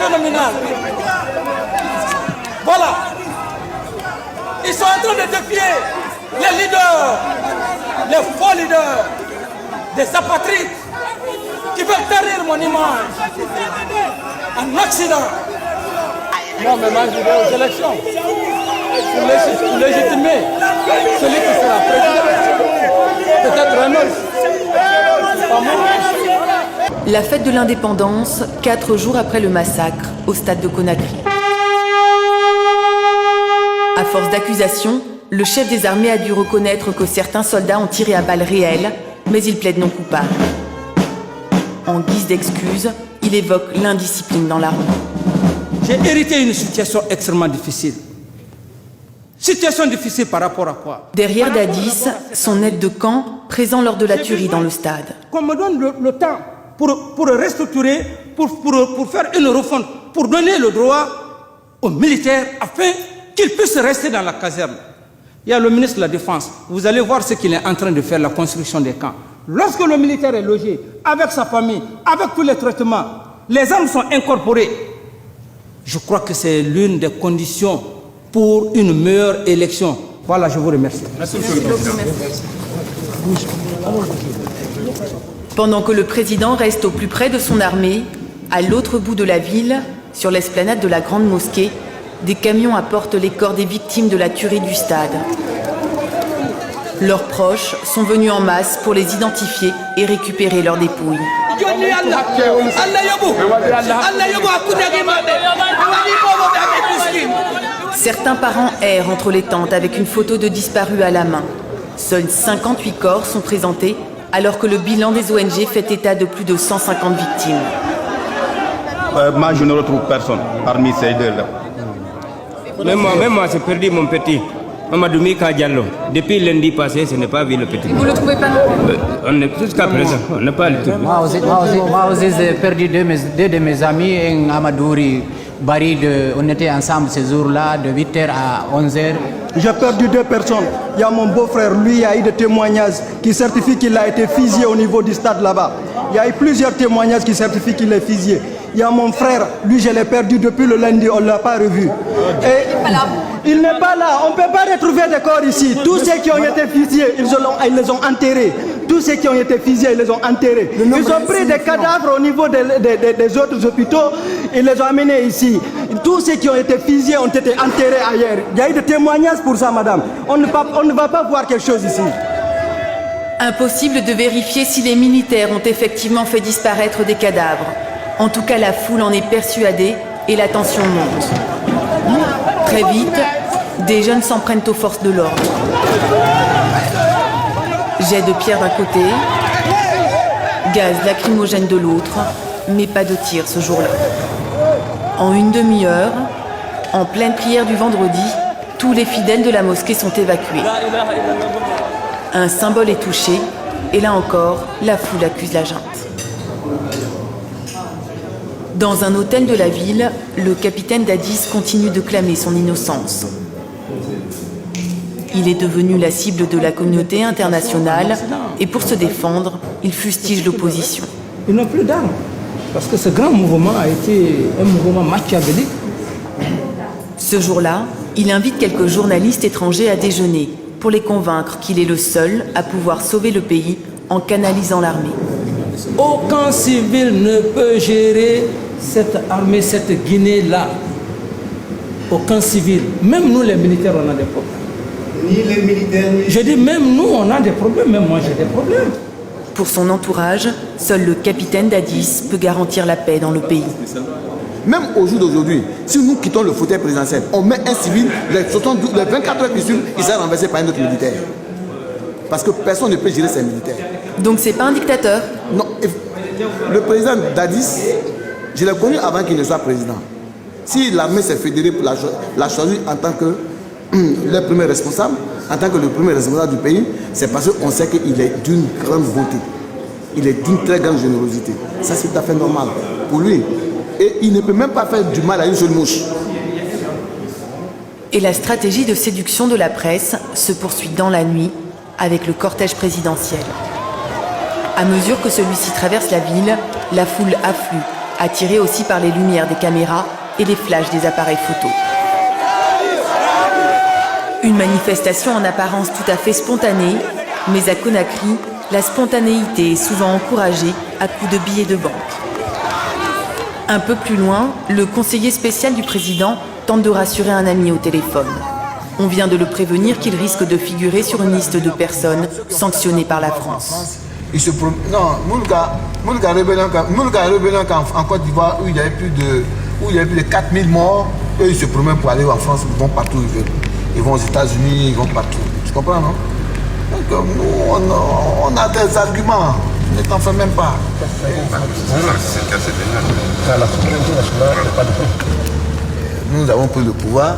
phénoménal. Voilà. Ils sont en train de défier les leaders, les faux leaders, des apatrides qui veulent tarir mon image. En Occident. Moi, maintenant, je vais aux élections. Pour légitimer celui qui sera président. Peut-être un autre. Pas moi. La fête de l'indépendance, 4 jours après le massacre, au stade de Conakry. À force d'accusations, le chef des armées a dû reconnaître que certains soldats ont tiré à balles réelles, mais il plaide non coupable. En guise d'excuse, il évoque l'indiscipline dans l'armée. J'ai hérité d'une situation extrêmement difficile. Situation difficile par rapport à quoi? Derrière Dadis, son aide de camp, présent lors de la tuerie dans le stade. Qu'on me donne le temps pour restructurer, pour faire une refonte, pour donner le droit aux militaires afin qu'ils puissent rester dans la caserne. Il y a le ministre de la Défense. Vous allez voir ce qu'il est en train de faire, la construction des camps. Lorsque le militaire est logé, avec sa famille, avec tous les traitements, les armes sont incorporées. Je crois que c'est l'une des conditions pour une meilleure élection. Voilà, je vous remercie. Merci, monsieur le Président. Pendant que le président reste au plus près de son armée, à l'autre bout de la ville, sur l'esplanade de la Grande Mosquée, des camions apportent les corps des victimes de la tuerie du stade. Leurs proches sont venus en masse pour les identifier et récupérer leurs dépouilles. Certains parents errent entre les tentes avec une photo de disparus à la main. Seuls 58 corps sont présentés, alors que le bilan des ONG fait état de plus de 150 victimes. Moi, je ne retrouve personne parmi ces deux-là. Même moi, j'ai perdu mon petit. Mamadou Mika Diallo. Depuis lundi passé, je n'ai pas vu le petit. Vous ne le trouvez pas non plus? Jusqu'à présent, on n'a pas le tout. Moi aussi, j'ai perdu deux de mes amis, un Amadouri Barid. On était ensemble ce jour-là, de 8h à 11h. J'ai perdu 2 personnes. Il y a mon beau-frère, lui, il y a eu des témoignages qui certifient qu'il a été fusillé au niveau du stade là-bas. Il y a eu plusieurs témoignages qui certifient qu'il est fusillé. Il y a mon frère, lui, je l'ai perdu depuis le lundi, on ne l'a pas revu. Et il n'est pas là. On ne peut pas retrouver des corps ici. Tous ceux qui ont été fusillés, ils les ont enterrés. Tous ceux qui ont été fusillés, ils les ont enterrés. Ils ont pris des cadavres au niveau des autres hôpitaux, ils les ont amenés ici. Tous ceux qui ont été fusillés ont été enterrés ailleurs. Il y a eu des témoignages pour ça, madame. On ne va pas voir quelque chose ici. Impossible de vérifier si les militaires ont effectivement fait disparaître des cadavres. En tout cas, la foule en est persuadée et la tension monte. Très vite, des jeunes s'en prennent aux forces de l'ordre. Jet de pierre d'un côté, gaz lacrymogène de l'autre, mais pas de tir ce jour-là. En une demi-heure, en pleine prière du vendredi, tous les fidèles de la mosquée sont évacués. Un symbole est touché, et là encore, la foule accuse la junte. Dans un hôtel de la ville, le capitaine Dadis continue de clamer son innocence. Il est devenu la cible de la communauté internationale et pour se défendre, il fustige l'opposition. Ils n'ont plus d'armes. Parce que ce grand mouvement a été un mouvement machiavélique. Ce jour-là, il invite quelques journalistes étrangers à déjeuner pour les convaincre qu'il est le seul à pouvoir sauver le pays en canalisant l'armée. Aucun civil ne peut gérer cette armée, cette Guinée-là. Aucun civil. Même nous, les militaires, on a des problèmes. Ni les militaires, ni... Je dis même nous, on a des problèmes. Même moi, j'ai des problèmes. Pour son entourage, seul le capitaine Dadis peut garantir la paix dans le pays. Même au jour d'aujourd'hui, si nous quittons le fauteuil présidentiel, on met un civil, les 24 heures qui suivent, il sera renversé par un autre militaire. Parce que personne ne peut gérer ces militaires. Donc c'est pas un dictateur? Non. Le président Dadis, je l'ai connu avant qu'il ne soit président. Si l'armée s'est fédérée pour la choisir en tant que le premier responsable, en tant que le premier responsable du pays, c'est parce qu'on sait qu'il est d'une grande beauté. Il est d'une très grande générosité. Ça, c'est tout à fait normal pour lui. Et il ne peut même pas faire du mal à une seule mouche. Et la stratégie de séduction de la presse se poursuit dans la nuit avec le cortège présidentiel. À mesure que celui-ci traverse la ville, la foule afflue attirés aussi par les lumières des caméras et les flashs des appareils photo. Une manifestation en apparence tout à fait spontanée, mais à Conakry, la spontanéité est souvent encouragée à coups de billets de banque. Un peu plus loin, le conseiller spécial du président tente de rassurer un ami au téléphone. On vient de le prévenir qu'il risque de figurer sur une liste de personnes sanctionnées par la France. Non, Moulga rébellion en Côte d'Ivoire où il y avait plus de 4000 morts, eux ils se promènent pour aller en France, ils vont partout où ils veulent. Ils vont aux États-Unis, ils vont partout. Tu comprends, non? Donc nous, on a des arguments. Ne t'en fais même pas. Nous avons pris le pouvoir.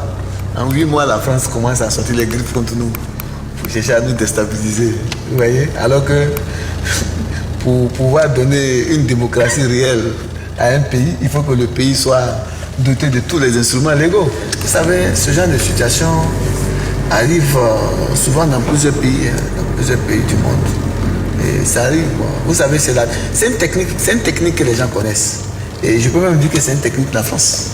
En 8 mois, la France commence à sortir les griffes contre nous pour chercher à nous déstabiliser. Vous voyez? Alors que pour pouvoir donner une démocratie réelle à un pays, il faut que le pays soit doté de tous les instruments légaux. Vous savez, ce genre de situation arrive souvent dans plusieurs pays du monde. Et ça arrive. Vous savez, c'est une technique que les gens connaissent. Et je peux même dire que c'est une technique de la France.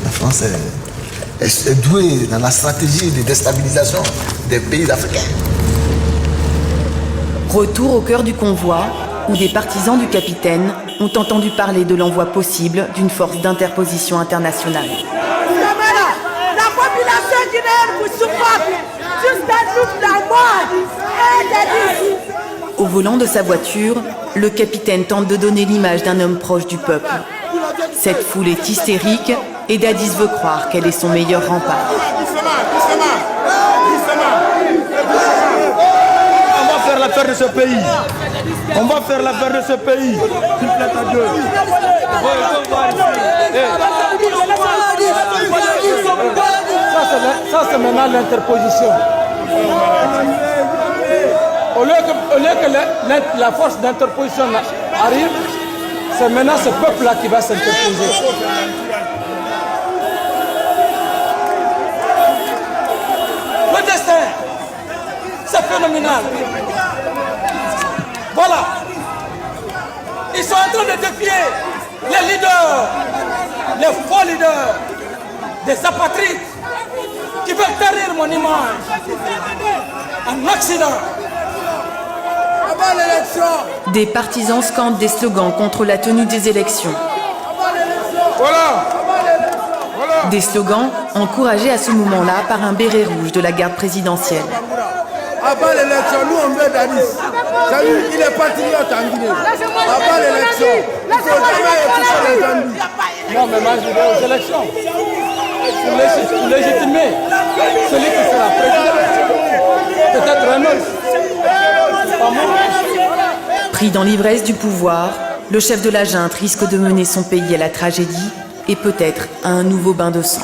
La France est douée dans la stratégie de déstabilisation des pays africains. Retour au cœur du convoi, où des partisans du capitaine ont entendu parler de l'envoi possible d'une force d'interposition internationale. La population guinéenne vous supporte jusqu'à nous la mort. Au volant de sa voiture, le capitaine tente de donner l'image d'un homme proche du peuple. Cette foule est hystérique et Dadis veut croire qu'elle est son meilleur rempart. On va faire l'affaire de ce pays. On va faire l'affaire de ce pays. S'il plaît à Dieu. Ça c'est maintenant l'interposition. Au lieu que la force d'interposition arrive, c'est maintenant ce peuple-là qui va s'interposer. Le destin, c'est phénoménal. Voilà. Ils sont en train de défier les leaders, les faux leaders, des apatrides qui veulent tarir mon image. Un accident. Des partisans scandent des slogans contre la tenue des élections. Des slogans encouragés à ce moment-là par un béret rouge de la garde présidentielle. Avant l'élection, nous on veut Dadis. Il est patriote en Guinée. Avant l'élection, il faut jamais écouter les Zambis. Non, mais moi je vais aux élections. Pour légitimer celui qui sera président. Peut-être un autre. Pas moi. Pris dans l'ivresse du pouvoir, le chef de la junte risque de mener son pays à la tragédie et peut-être à un nouveau bain de sang.